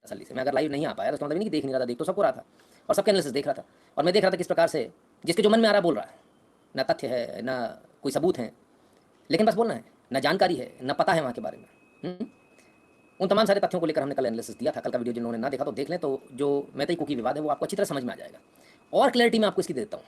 तसल्ली से। मैं अगर लाइव नहीं आ पाया तो मतलब नहीं कि देख नहीं रहा था, देख तो सबको रहा था और सबके एनालिसिस देख रहा था, और मैं देख रहा था किस प्रकार से जिसके जो मन में आ रहा बोल रहा है, ना तथ्य है ना कोई सबूत है, लेकिन बस बोलना है, ना जानकारी है ना पता है वहाँ के बारे में। उन तमाम सारे तथ्यों को लेकर हमने कल एनालिसिस दिया था। कल का वीडियो जिन लोगों ने ना देखा तो देख लें, तो जो मैतेई कुकी विवाद है वो आपको अच्छी तरह समझ में आ जाएगा। और क्लैरिटी मैं आपको इसकी दे देता हूँ।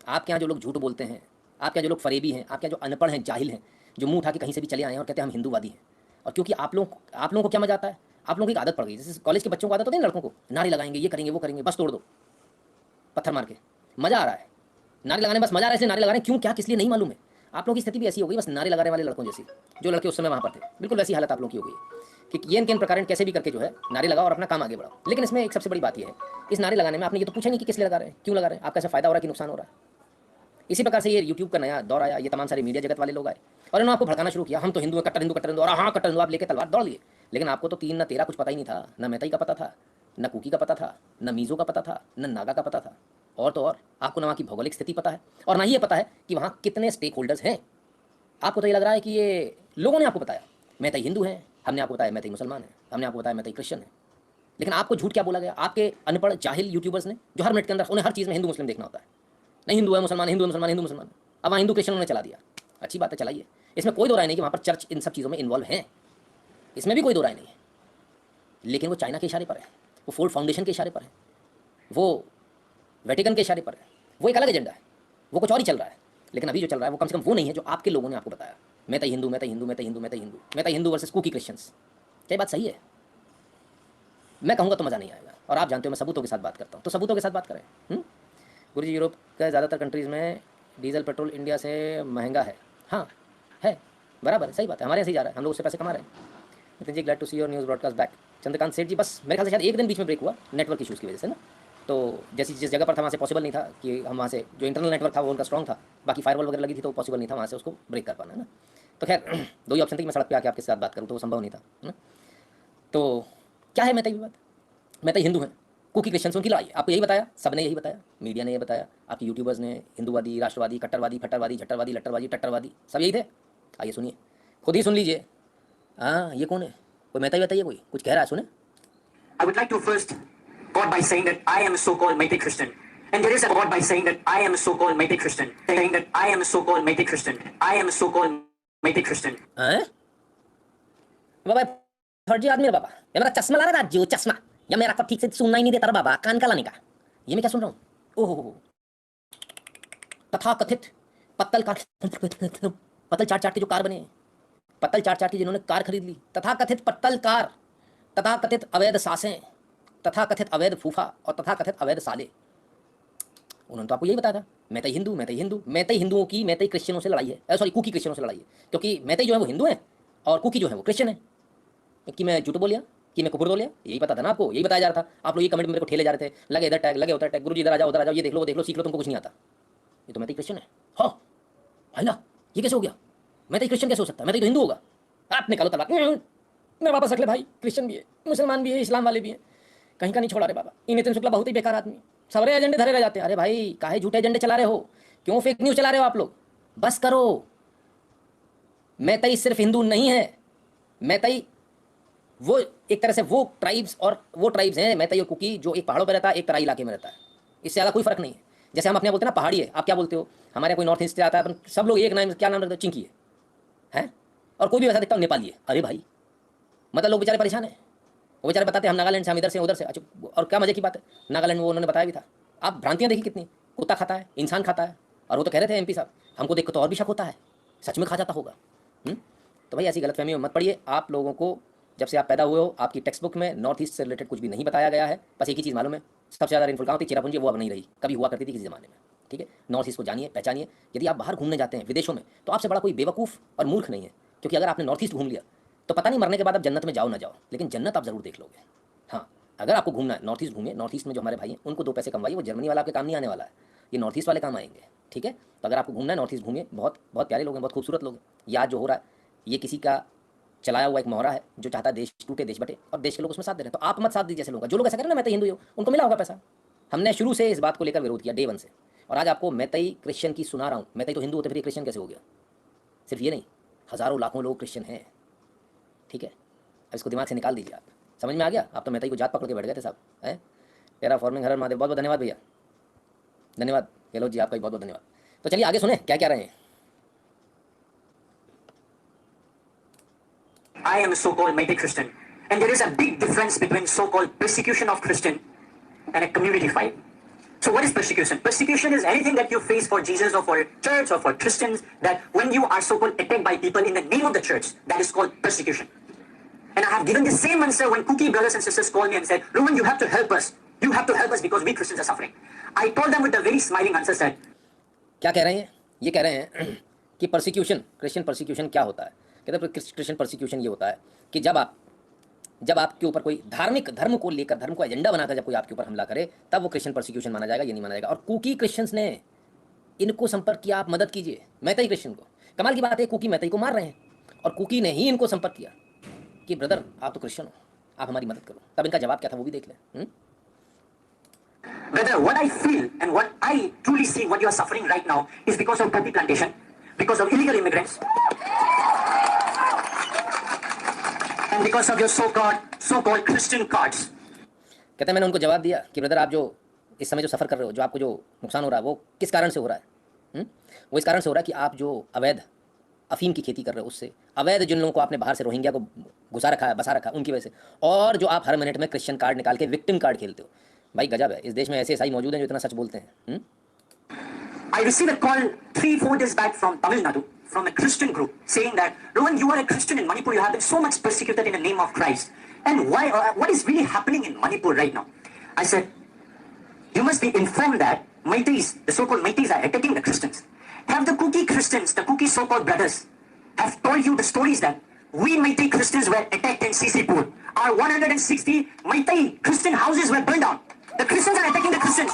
आपके यहाँ जो लोग झूठ बोलते हैं, आपके यहाँ जो लोग फरेबी हैं, आपके यहाँ जो अनपढ़ हैं, जाहिल हैं, जो मुंह उठा के कहीं से भी चले आए हैं और कहते हैं हम हिंदूवादी हैं, और क्योंकि आप लोगों को क्या मजा आता है, आप लोगों की एक आदत पड़ गई, जैसे कॉलेज के बच्चों को आदत होती है लड़कों को, नारे लगाएंगे, ये करेंगे वो करेंगे, बस तोड़ दो पत्थर मार के, मजा आ रहा है नारे लगाने, बस मजा आ रहा है इसलिए नारे लगा रहे हैं। क्यों क्या किस लिए नहीं मालूम है। आप लोगों की स्थिति भी ऐसी हो गई, बस नारे लगाने वाले लड़कों जैसी, जो लड़के उस समय वहाँ पर थे, बिल्कुल वैसी हालत आप लोगों की हो गई कि ये किन प्रकार कैसे भी करके जो है नारे लगाओ और अपना काम आगे बढ़ाओ। लेकिन इसमें एक सबसे बड़ी बात यह है, इस नारे लगाने में आपने ये तो पूछा नहीं कि किस लिए लगा रहे हैं, क्यों लगा रहे हैं, आपका ऐसा फायदा हो रहा है कि नुकसान हो रहा है। इसी प्रकार से ये यूट्यूब का नया दौर आया, ये तमाम सारे मीडिया जगत वाले लोग आए और इन्होंने आपको भड़काना शुरू किया, हम तो हिंदू हैं, कट्टर हिंदू, और हाँ कट्टर हिंदू, आप लेके तलवार दौड़ लिए। लेकिन आपको तो 3 ना 13 कुछ पता ही नहीं था, ना मैतेई का पता था, ना कुकी का पता था, ना मीज़ो का पता था, ना नागा का पता था, और तो और आपको ना वहाँ की भौगोलिक स्थिति पता है, और ना ही ये पता है कि वहाँ कितने स्टेक होल्डर्स हैं। आपको तो ये लग रहा है कि ये लोगों ने आपको बताया मैतेई हिंदू हैं, हमने आपको बताया मैतेई मुसलमान है, हमने आपको बताया मैतेई क्रिश्चियन है। लेकिन आपको झूठ क्या बोला गया, आपके अनपढ़ जाहिल यूट्यूबर्स ने, जो हर मिनट के अंदर उन्हें हर चीज़ में हिंदू मुस्लिम देखना होता है, नहीं हिंदू है मुसलमान, हिंदू है मुसलमान, हिंदू मुसलमान। अब वहाँ हिंदू क्रिश्चियन उन्होंने चला दिया, अच्छी बात है चलाइए, इसमें कोई दो राय नहीं कि वहाँ पर चर्च इन सब चीज़ों में इन्वॉल्व है, इसमें भी कोई दो राय नहीं है। लेकिन वो चाइना के इशारे पर है, वो फोर्ड फाउंडेशन के इशारे पर है, वो वेटिकन के इशारे पर है, वो एक अलग एजेंडा है, वो कुछ और ही चल रहा है। लेकिन अभी जो चल रहा है वो कम से कम वो नहीं है जो आपके लोगों ने आपको बताया, मैतेई हिंदू, मैतेई हिंदू, मैतेई हिंदू, मैतेई हिंदू, मैतेई हिंदू वर्सेस कुकी क्रिश्चियंस। क्या बात सही है? मैं कहूँगा तो मज़ा नहीं आएगा, और आप जानते हो मैं सबूतों के साथ बात करता हूँ, तो सबूतों के साथ बात करें। गुरु जी, यूरोप के ज़्यादातर कंट्रीज़ में डीजल पेट्रोल इंडिया से महंगा है। हाँ है, बराबर है, सही बात है, हमारे यहाँ से ही जा रहा है, हम लोग उससे पैसे कमा रहे हैं। Nitin ji, glad to see your news broadcast back. Chandrakant Seth ji, बस मेरे ख्याल से शायद एक दिन बीच में ब्रेक हुआ नेटवर्क इशूज़ की वजह से ना, तो जैसी जिस जगह पर था वहाँ से पॉसिबल नहीं था कि हम वहाँ से, जो इंटरनल नेटवर्क था वो उनका स्ट्रॉन्ग था, बाकी फायरवॉल वगैरह लगी थी तो पॉसिबल नहीं था वहाँ से उसको ब्रेक कर पाना, है ना। तो खैर दो ही ऑप्शन थी कि मैं सड़क पे आके आपके साथ बात करूँ, तो वो संभव नहीं था, है ना। तो क्या है मैतेई विवाद, मैतेई हिंदू हैं, कुकी क्रिश्चियंस उनकी लड़ाई, आपको यही बताया, सबने यही बताया, मीडिया ने यही बताया, आपके यूट्यूबर्स ने, हिंदूवादी, राष्ट्रवादी, कट्टरवादी, फट्टरवादी, झट्टरवादी, लट्टरवादी, टट्टरवादी, सब यही थे। आइए सुनिए, खुद ही सुन लीजिए। हाँ, ये कौन है, कोई मैतेई बताइए, कोई कुछ कह रहा है, सुने। I would like to first God by saying that I am a so-called Meitei Christian. And there is a God by saying that I am a so-called Meitei Christian. Saying that I am a so-called Meitei Christian. I am a so-called Meitei Christian. हैं? बाबा फर्जी आदमी है बाबा, ये मेरा चश्मा ला रहा है, जो चश्मा, या मेरा को ठीक से सुनना ही नहीं देता बाबा, कान का लाने का, ये मैं क्या सुन रहा हूँ। ओहो, तथा कथित पत्तल कार, पत्तल चाट चाट के जो कार बने, पत्तल चाट चाट के जिन्होंने कार खरीद ली, तथा कथित पत्तल कार, तथा कथित अवैध सासें, तथा कथित अवैध फूफा और तथा कथित अवैध साले, उन्होंने तो आपको यही बताया था, मैतेई हिंदू, मैतेई हिंदू, मैतेई हिंदुओं की मैतेई क्रिश्चियनों से लड़ाई है, सॉरी कुकी क्रिश्चियनों से लड़ाई है, क्योंकि मैतेई जो है वो हिंदू है और कुकी जो है वो क्रिश्चियन है। कि मैं झूठ बोल लिया, कि मैं कुफर बोल लिया, यही पता था ना आपको, यही बताया जा रहा था। आप लोग ये कमेंट मेरे को ठेले जा रहे थे, लगे इधर टैग, लगे उधर टैग, गुरु जी इधर आ जाओ, उधर आ जाओ, ये देख लो वो देख लो, सीख लो, तुमको कुछ नहीं आता, ये तो मैतेई क्रिश्चियन है। हाँ भाई ना, ये कैसे हो गया, मैतेई क्रिश्चियन कैसे हो सकता है, मैतेई तो हिंदू होगा, आप निकालो तलाक। मैं वापस रख ले भाई, क्रिश्चियन भी है, मुसलमान भी है, इस्लाम वाले भी हैं, कहीं का नहीं छोड़ा रे बाबा। ये नितिन शुक्ला बहुत ही बेकार आदमी, सारे एजेंडे धरे रह जाते हैं। अरे भाई काहे झूठे एजेंडे चला रहे हो, क्यों फेक न्यूज चला रहे हो आप लोग, बस करो। मैतेई सिर्फ हिंदू नहीं है, मैतेई वो एक तरह से वो ट्राइब्स और वो ट्राइब्स हैं, मैतेई और कुकी, जो एक पहाड़ों पर रहता है, एक तराई इलाके में रहता है, इससे ज़्यादा कोई फर्क नहीं है। जैसे हम अपने बोलते हैं ना पहाड़ी है, आप क्या बोलते हो, हमारे हमारे नॉर्थ ईस्ट से आता है, अपन सब लोग एक नाम, क्या नाम रखते हो, चिंकी है, और कोई भी वैसा दिखता है नेपाली है। अरे भाई मतलब लोग बेचारे परेशान है, वो बेचारे बताते हैं हम नागालैंड से, हम इधर से उधर से। अच्छा, और क्या मजे की बात है, नागालैंड वो उन्होंने बताया भी था। आप भ्रांतियाँ देखी कितनी, कुत्ता खाता है, इंसान खाता है, और वो तो कह रहे थे एमपी साहब, हमको देख तो और भी शक होता है, सच में खा जाता होगा। तो भाई ऐसी गलतफहमी में मत पड़िए। आप लोगों को जब से आप पैदा हुए हो, आपकी टेक्स्ट बुक में नॉर्थ ईस्ट से रिलेटेड कुछ भी नहीं बताया गया है। बस एक ही चीज़ मालूम है, सबसे ज़्यादा रेनफॉल कहाँ होती है, चेरापूंजी, वो अब नहीं रही, कभी हुआ करती थी किसी ज़माने में। ठीक है, नॉर्थ ईस्ट को जानिए, पहचानिए। यदि आप बाहर घूमने जाते हैं विदेशों में, तो आपसे बड़ा कोई बेवकूफ़ और मूर्ख नहीं है, क्योंकि अगर आपने नॉर्थ ईस्ट घूम लिया तो पता नहीं मरने के बाद आप जन्नत में जाओ ना जाओ, लेकिन जन्नत आप ज़रूर देख लोगे। हाँ, अगर आपको घूमना है नॉर्थ ईस्ट घूमिए, नॉर्थ ईस्ट में जो हमारे भाई हैं उनको 2 पैसे कमवाइए, वो जर्मनी वाला आपके काम नहीं आने वाला है, ये नॉर्थ ईस्ट वाले काम आएंगे। ठीक है, तो अगर आपको घूमना है नॉर्थ ईस्ट घूमिए, बहुत बहुत प्यारे लोग हैं, बहुत खूबसूरत लोग हैं। याद जो हो रहा है ये किसी का चलाया हुआ एक मोहरा है, जो चाहता है देश टूटे, देश बटे, और देश के लोग उसमें साथ दे रहे हैं। तो आप मत साथ दीजिए ऐसे लोगों का, जो लोग ऐसा करें ना, मैं तो हिंदू हूँ, उनको मिला होगा पैसा। हमने शुरू से इस बात को लेकर विरोध किया, डे 1 से, और आज आपको मैतेई क्रिश्चियन की सुना रहा हूँ। मैतेई तो हिंदू होते, फिर ये क्रिश्चियन कैसे हो गया। सिर्फ ये नहीं, हज़ारों लाखों लोग क्रिश्चियन हैं। ठीक है, अब इसको दिमाग से निकाल दीजिए आप, समझ में आ गया? आप तो मैथई को जात पकड़ के बैठ गए थे साहब, हैं? टेरा फॉर्मिंग हर महादेव, बहुत बहुत धन्यवाद भैया, धन्यवाद गहलोत जी, आपका भी बहुत बहुत धन्यवाद। तो चलिए आगे सुने क्या क्या रहे हैं। I am a so-called mighty Christian. And there is a big difference between so-called persecution of Christian and a community fight. So what is persecution? Persecution is anything that you face for Jesus or for church or for Christians, that when you are so-called attacked by people in the name of the church, that is called persecution. And I have given the same answer when Cookie brothers and sisters called me and said, Roman, you have to help us. You have to help us because we Christians are suffering. I told them with a very smiling answer, said, क्या कह रहे हैं? ये कह रहे हैं कि persecution, Christian persecution क्या होता है? कहते हैं क्रिश्चियन परसिक्यूशन ये होता है कि जब आपके ऊपर कोई धार्मिक धर्म को लेकर, धर्म को एजेंडा बनाकर जब कोई आपके ऊपर हमला करे, तब वो क्रिश्चियन परसिक्यूशन माना जाएगा, ये नहीं माना जाएगा। और कुकी क्रिश्चियंस ने इनको संपर्क किया, आप मदद कीजिए मैथई क्रिश्चियन को। कमाल की बात है, कुकी मैथई को मार रहे हैं और कुकी ने ही इनको संपर्क किया कि ब्रदर आप तो क्रिश्चियन हो, आप हमारी मदद करो। तब इनका जवाब क्या था वो भी देख लें। Brother, what I feel and what I truly see, what you are suffering right now, is because of poppy plantation, because of illegal immigrants, and because of your so-called Christian cards. कहते हैं मैंने उनको जवाब दिया कि brother आप जो इस समय जो सफ़र कर रहे हो, जो आपको जो नुकसान हो रहा है, वो किस कारण से हो रहा है? वो इस कारण से हो रहा है कि आप जो अवैध अफीम की खेती कर रहे हो, उससे, अवैध जिन लोगों को आपने बाहर से रोहिंग्या को घुसा रखा है, बसा रखा है, उनकी वजह से, और जो आप हर मिनट में क्रिश्चियन कार्ड निकाल के विक्टिम कार्ड खेलते हो। भाई गजब है, इस देश में ऐसे ईसाई मौजूद हैं जो इतना सच बोलते हैं। I received a call 3-4 days back from Tamil Nadu, from a Christian group, saying that, Rohan, you are a Christian in Manipur, you have been so much persecuted in the name of Christ. And why? What is really happening in Manipur right now? I said, you must be informed that Meiteis, the so-called Meiteis, are attacking the Christians. Have the Kuki Christians, the Kuki so-called brothers, have told you the stories that we Meitei Christians were attacked in Sisipur. Our 160 Meitei Christian houses were burned down. The Christians are attacking the Christians.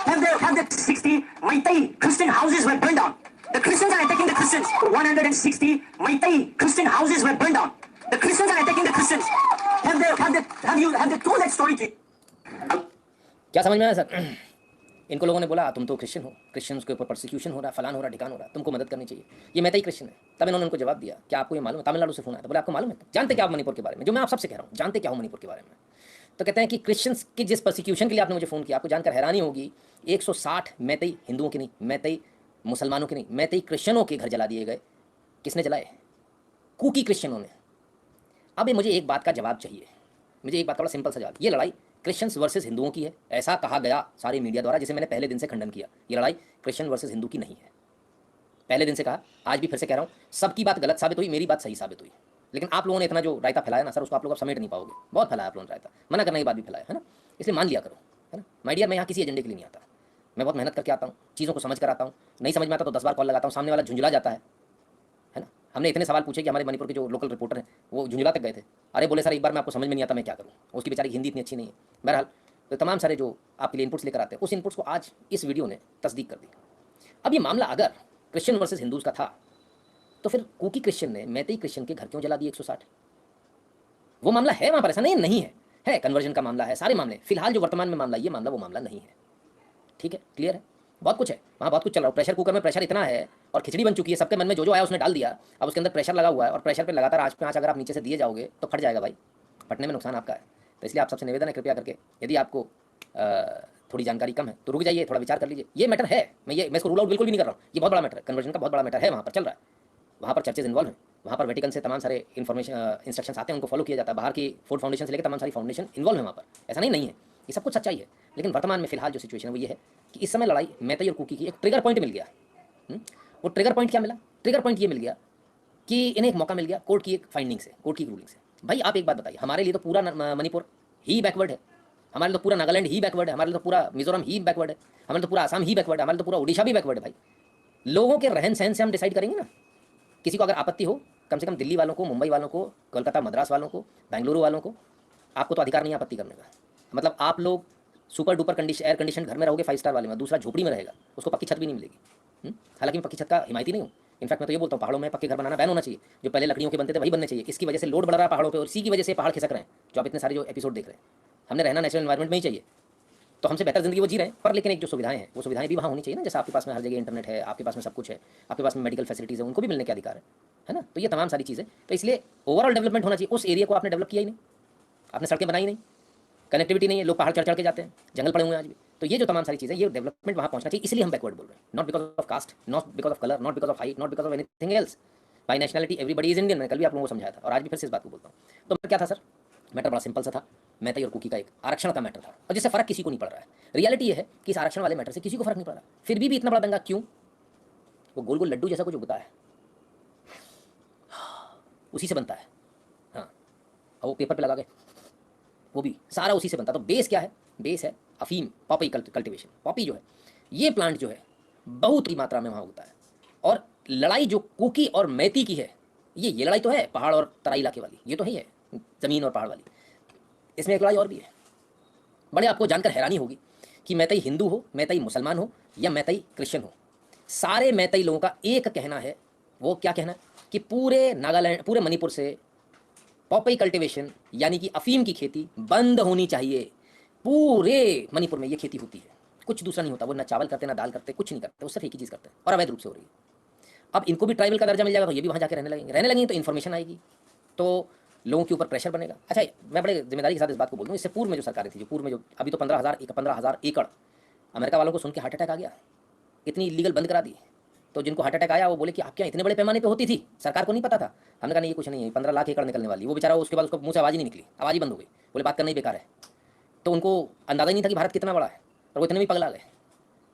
Have the 60 Meitei Christian houses were burned down. The Christians are attacking the Christians. 160 Meitei Christian houses were burned down. The Christians are attacking the Christians. Have they told that story to you? क्या समझ में आया sir? इनको लोगों ने बोला तुम तो क्रिश्चियन हो, क्रिश्चियंस के ऊपर परसिक्यूशन हो रहा है, फलान हो रहा है, ढिकान हो रहा है, तुमको मदद करनी चाहिए। ये मैथई क्रिश्चियन है। तब इन्होंने उनको जवाब दिया क्या आपको ये मालूम है? तमिलनाडु से फोन आया था, बोले आपको मालूम है? जानते क्या आप मणिपुर के बारे में? जो मैं आप सबसे कह रहा हूँ, जानते क्या हो मणिपुर के बारे में? तो कहते हैं कि क्रिश्चियंस की जिस परसिक्यूशन के लिए आपने मुझे फ़ोन किया, आपको जानकर हैरानी होगी, 160 मैथई हिंदुओं के नहीं, मैथई मुसलमानों के नहीं, मैथई क्रिश्चियनों के घर जला दिए गए। किसने जलाए? कुकी क्रिश्चियनों ने। अब मुझे एक बात का जवाब चाहिए, मुझे एक बात का बड़ा सिंपल सा जवाब। ये लड़ाई क्रिश्चियंस वर्सेस हिंदुओं की है, ऐसा कहा गया सारे मीडिया द्वारा, जिसे मैंने पहले दिन से खंडन किया। ये लड़ाई क्रिश्चियन वर्सेस हिंदू की नहीं है। पहले दिन से कहा, आज भी फिर से कह रहा हूँ, सबकी बात गलत साबित हुई, मेरी बात सही साबित हुई। लेकिन आप लोगों ने इतना जो रायता फैलाया ना सर, उसको आप लोग अब समेट नहीं पाओगे। बहुत फैलाया आप लोगों ने रायता, मना करने की बात भी फैलाया है ना, इसलिए मान लिया करो, है ना। माय डियर, मैं यहाँ किसी एजेंडे के लिए नहीं आता, मैं बहुत मेहनत करके आता हूँ, चीज़ों को समझ कर आता हूँ। नहीं समझ में आता तो 10 बार कॉल लगाता हूँ, सामने वाला झुंझुला जाता है ना। हमने इतने सवाल पूछे कि हमारे मणिपुर के जो लोकल रिपोर्टर हैं वो झुंझुला तक गए थे। अरे बोले सर एक बार मैं आपको समझ में नहीं आता, मैं क्या करूँ। उसकी बेचारी हिंदी इतनी अच्छी नहीं है। बहरहाल तो तमाम सारे जो आपके लिए इनपुट्स लेकर आते हैं, उस इनपुट्स को आज इस वीडियो ने तस्दीक कर दी। अब ये मामला अगर क्रिश्चियन वर्सेस हिंदूज का था, तो फिर कुकी क्रिश्चियन ने मैथई क्रिश्चियन के घर क्यों जला दिए 160? वो मामला है वहाँ पर, ऐसा नहीं है कन्वर्जन का मामला है, सारे मामले। फिलहाल जो वर्तमान में मामला, ये मामला वो मामला नहीं है। ठीक है, क्लियर है? बहुत कुछ है वहाँ, बहुत कुछ चल रहा है। प्रेशर कुकर में प्रेशर इतना है और खिचड़ी बन चुकी है, सबके मन में जो आया उसने डाल दिया। अब उसके अंदर प्रेशर लगा हुआ है और प्रेशर पे लगातार आँच पे आँच अगर आप नीचे से दिए जाओगे तो फट जाएगा भाई, फटने में नुकसान आपका है। तो इसलिए आप सबसे निवेदन है, कृपया करके यदि आपको थोड़ी जानकारी कम है तो रुक जाइए, थोड़ा विचार कर लीजिए। ये मैटर है, मैं इसको रूल आउट बिल्कुल भी नहीं कर रहा हूँ। ये बहुत बड़ा मैटर है, कन्वर्जन का बहुत बड़ा मैटर है, वहाँ पर चल रहा है, वहाँ पर चर्चेज इन्वॉल्व हैं, वहाँ पर वेटिकन से तमाम सारे इंस्ट्रक्शंस आते हैं, उनको फॉलो किया जाता है। बाहर की फोर्ड फाउंडेशन से लेकर तमाम सारी फाउंडेशन इन्वॉल्व है वहाँ पर, ऐसा नहीं है, ये सब कुछ सच्चाई है। लेकिन वर्तमान में फिलहाल जो सिचुएशन है वो ये है कि इस समय लड़ाई मैथई और कुकी की एक ट्रिगर पॉइंट मिल गया। वो ट्रिगर पॉइंट क्या मिला? ट्रिगर पॉइंट ये मिल गया कि इन्हें एक मौका मिल गया कोर्ट की एक फाइंडिंग से, कोर्ट की रूलिंग से। भाई आप एक बात बताइए, हमारे लिए तो पूरा मणिपुर ही बैकवर्ड है, हमारे लिए तो पूरा नागालैंड ही बैकवर्ड है, हमारे लिए तो पूरा मिजोरम ही बैकवर्ड है, हमारे लिए तो पूरा आसाम ही बैकवर्ड है, हमारे लिए तो पूरा उड़ीसा भी बैकवर्ड है। भाई लोगों के रहन सहन से हम डिसाइड करेंगे ना। किसी को अगर आपत्ति हो, कम से कम दिल्ली वालों को, मुंबई वालों को, कोलकाता मद्रास वालों को, बेंगलुरु वालों को, आपको तो अधिकार नहीं आपत्ति करने का। मतलब आप लोग सुपर डुपर एयर कंडीशन घर में रहोगे 5 स्टार वाले में, दूसरा झोपड़ी में रहेगा, उसको पक्की छत भी नहीं मिलेगी। हालांकि मैं पक्की छत का हिमायती नहीं हूँ। इनफैक्ट मैं तो ये बोलता हूँ पहाड़ों में पक्के घर बनाना बैन होना चाहिए, जो पहले लकड़ियों के बनते थे वही बनने चाहिए। इसकी वजह से लोड बढ़ रहा है पहाड़ों पे और इसी की वजह से पहाड़ खिसक रहे हैं, जो आप इतने सारे जो एपिसोड देख रहे हैं। हमने रहना नेचुरल एनवायरनमेंट में ही चाहिए, तो हमसे बेहतर जिंदगी वो जी रहे हैं, पर लेकिन एक जो सुविधाएं हैं वो सुविधाएं भी वहाँ होनी चाहिए ना। जैसे आपके पास में हर जगह इंटरनेट है, आपके पास में सब कुछ है, आपके पास में मेडिकल फैसिलिटीज़ है, उनको भी मिलने के अधिकार है ना। तो ये तमाम सारी चीज़ें, तो इसलिए ओवरऑल डेवलपमेंट होना चाहिए। उस एरिया को आपने डेवलप किया ही नहीं, आपने सड़कें बनाई नहीं, कनेक्टिविटी नहीं है, लोग पहाड़ चढ़ चढ़ के जाते हैं, जंगल पड़े हुए हैं आज भी। तो ये जो तमाम सारी चीज़ें, ये डेवलपमेंट वहाँ पहुँचना चाहिए, इसलिए हम बैकवर्ड बोल रहे हैं। Not because of caste, not because of colour, not because of height, not because of anything else. By nationality everybody is Indian. मैं कल भी आप लोगों को समझाया था और आज भी फिर से इस बात को बोलता हूँ। तो क्या था सर, मैटर बड़ा सिंपल सा था, मैतई और कुकी का एक आरक्षण का मैटर था, और जिससे फर्क किसी को नहीं पड़ रहा है। रियलिटी ये है कि इस आरक्षण वाले मैटर से किसी को फर्क नहीं पड़ रहा, फिर भी इतना बड़ा दंगा क्यों? वो गोल गोल लड्डू जैसा कुछ उगता है, उसी से बनता है। हाँ, और वो पेपर पे लगा के वो भी सारा उसी से बनता। तो बेस क्या है? बेस है अफीम, पॉपी कल्टिवेशन। पॉपी जो है, ये प्लांट जो है बहुत ही मात्रा में वहाँ उगता है। और लड़ाई जो कुकी और मैती की है, ये लड़ाई तो है पहाड़ और तराई इलाके वाली, ये तो है ही है, ज़मीन और पहाड़ वाली। इसमें एक लड़ाई और भी है। बड़े आपको जानकर हैरानी होगी कि मैतई हिंदू हो, मैतई मुसलमान हो या मैतई क्रिश्चियन हो, सारे मैतई लोगों का एक कहना है। वो क्या कहना है कि पूरे नागालैंड, पूरे मणिपुर से पॉपी कल्टीवेशन यानी कि अफीम की खेती बंद होनी चाहिए। पूरे मणिपुर में ये खेती होती है, कुछ दूसरा नहीं होता। वो ना चावल करते, ना दाल करते, कुछ नहीं करते, वो सिर्फ एक ही चीज़ करते हैं और अवैध रूप से हो रही है। अब इनको भी ट्राइबल का दर्जा मिल जाएगा तो ये भी वहाँ जाकर रहने लगेंगे तो इन्फॉर्मेशन आएगी, तो लोगों के ऊपर प्रेशर बनेगा। अच्छा, मैं बड़े जिम्मेदारी के साथ इस बात को बोल दूँ, इससे पूर्व में जो सरकारें थी, जो पूर्व में जो अभी तो 15,000 एकड़, अमेरिका वालों को सुन के हार्ट अटैक आ गया, इतनी इलीगल बंद करा दी। तो जिनको हार्ट अटैक आया वो बोले कि आप क्या इतने बड़े पैमाने पे होती थी, सरकार को नहीं पता था। हमने कहा नहीं, ये कुछ नहीं है, 15 लाख एकड़ निकलने वाली। वो बेचारा उसके बाद उसको मुँह से आवाज़ ही नहीं निकली, आवाज़ ही बंद हो गई, बोले बात करना ही बेकार है। तो उनको अंदाजा ही नहीं था कि भारत कितना बड़ा है, और वो इतने भी पगला गए।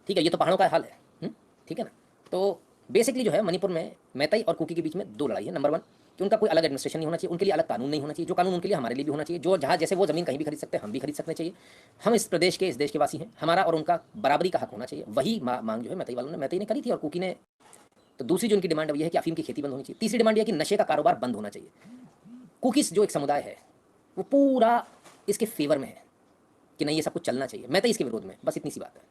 ठीक है, ये तो पहाड़ों का हाल है। ठीक है ना। तो बेसिकली जो है मणिपुर में मैतई और कुकी के बीच में दो लड़ाई है। नंबर 1 कि उनका कोई अलग एडमिनिस्ट्रेशन नहीं होना चाहिए, उनके लिए अलग कानून नहीं होना चाहिए। जो कानून उनके लिए हमारे लिए भी होना चाहिए, जो जहाँ जैसे वो ज़मीन कहीं भी खरीद सकते हैं, हम भी खरीद सकने चाहिए। हम इस प्रदेश के, इस देश के वासी हैं, हमारा और उनका बराबरी का हक होना चाहिए। वही मांग जो है मैतई वालों ने, मैतई ने करी थी और कुकी ने। तो दूसरी जो उनकी डिमांड है, ये है कि अफीम की खेती बंद होनी चाहिए। तीसरी डिमांड यह है कि नशे का कारोबार बंद होना चाहिए। कुकीस जो एक समुदाय है वो पूरा इसके फेवर में है कि नहीं, ये सब कुछ चलना चाहिए। मैतई इसके विरोध में, बस इतनी सी बात है।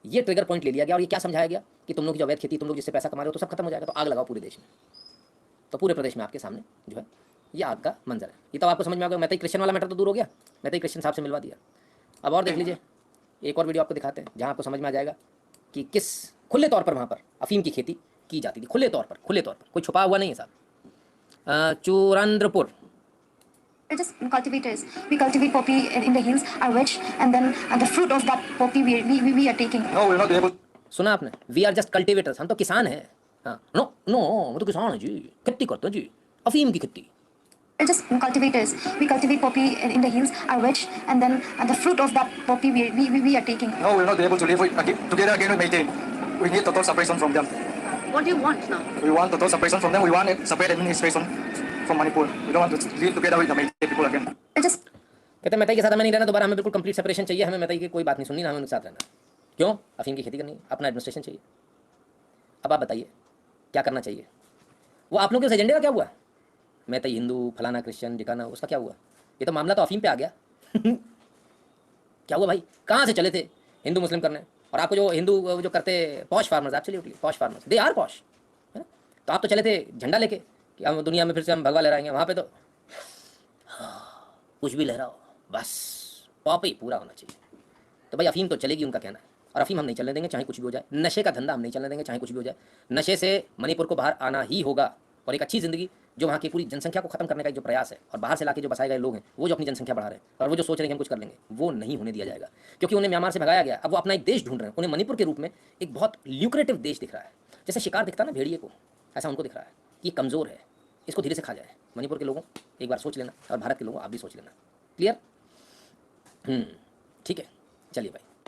ये ट्रिगर पॉइंट ले लिया गया और ये क्या समझाया गया कि तुम लोग की जो अवैध खेती, तुम लोग जिससे पैसा कमा रहे हो, तो सब खत्म हो जाएगा, तो आग लगाओ पूरे देश में। तो पूरे प्रदेश में आपके सामने जो है ये आग का मंजर है। ये तो आपको समझ में आ गया। मैतई क्रिश्चियन वाला मैटर तो दूर हो गया, मैतई क्रिश्चियन साहब से मिलवा दिया। अब और देख लीजिए, एक और वीडियो आपको दिखाते हैं जहाँ आपको समझ में आ जाएगा कि किस खुले तौर पर वहाँ पर अफीम की खेती की जाती थी। खुले तौर पर, कोई छुपा हुआ नहीं है साहब। चूरंद्रपुर, We're just cultivators. We cultivate poppy in the hills, are rich, and then the fruit of that poppy we are taking. No, we're not able. सुना आपने? वी आर जस्ट कल्टिवेटर्स, हम तो किसान हैं। हाँ, नो नो, वो तो किसान है जी, खेती करते हैं जी, अफीम की खेती। We're just cultivators. We cultivate poppy in the hills, are rich, and then the fruit of that poppy we are taking. No, we're not able to live together again with Meitei. We need total separation from them. What do you want now? We want total separation from them. We want separate administration from Manipur. We don't want to live together with the Meitei people again. We're just कहते हैं मैतई के साथ हमें नहीं रहना दोबारा, हमें बिल्कुल कंप्लीट सेपरेशन चाहिए, हमें मैतई की कोई बात नहीं सुननी, ना हमें उनके साथ रहना। क्यों? अफीम की खेती करनी है, अपना एडमिनिस्ट्रेशन चाहिए। अब आप बताइए क्या करना चाहिए? वो आप लोगों के एजेंडे का क्या हुआ? मैतई हिंदू, फलाना क्रिश्चियन, ठिकाना, उसका क्या हुआ? ये तो मामला तो अफीम पे आ गया। क्या हुआ भाई? कहाँ से चले थे हिंदू मुस्लिम करने? और आपको जो हिंदू जो करते posh farmers, actually posh farmers, they are posh, है ना? तो आप तो चले थे झंडा लेके कि हम दुनिया में फिर से हम भगवा लहराएंगे। वहाँ पे तो कुछ भी लहराओ, बस पॉपी पूरा होना चाहिए। तो भाई अफीम तो चलेगी, उनका कहना है, और अफीम हम नहीं चलने देंगे चाहे कुछ भी हो जाए। नशे का धंधा हम नहीं चलने देंगे चाहे कुछ भी हो जाए। नशे से मणिपुर को बाहर आना ही होगा, और एक अच्छी ज़िंदगी जो वहाँ की पूरी जनसंख्या को खत्म करने का एक जो प्रयास है, और बाहर से लाके जो बसाए गए लोग हैं, वो जो अपनी जनसंख्या बढ़ा रहे हैं और वो जो सोच रहे हैं कि हम कुछ कर लेंगे, वो नहीं होने दिया जाएगा। क्योंकि उन्हें म्यांमार से भगाया गया, अब वो अपना एक देश ढूंढ रहे हैं। उन्हें मणिपुर के रूप में एक बहुत ल्यूक्रेटिव देश दिख रहा है, जैसे शिकार दिखता ना भेड़िए को, ऐसा उनको दिख रहा है कि ये कमज़ोर है, इसको धीरे से खा जाए। मणिपुर के लोगों एक बार सोच लेना, और भारत के लोगों आप भी सोच लेना। क्लियर? ठीक है, चलिए भाई।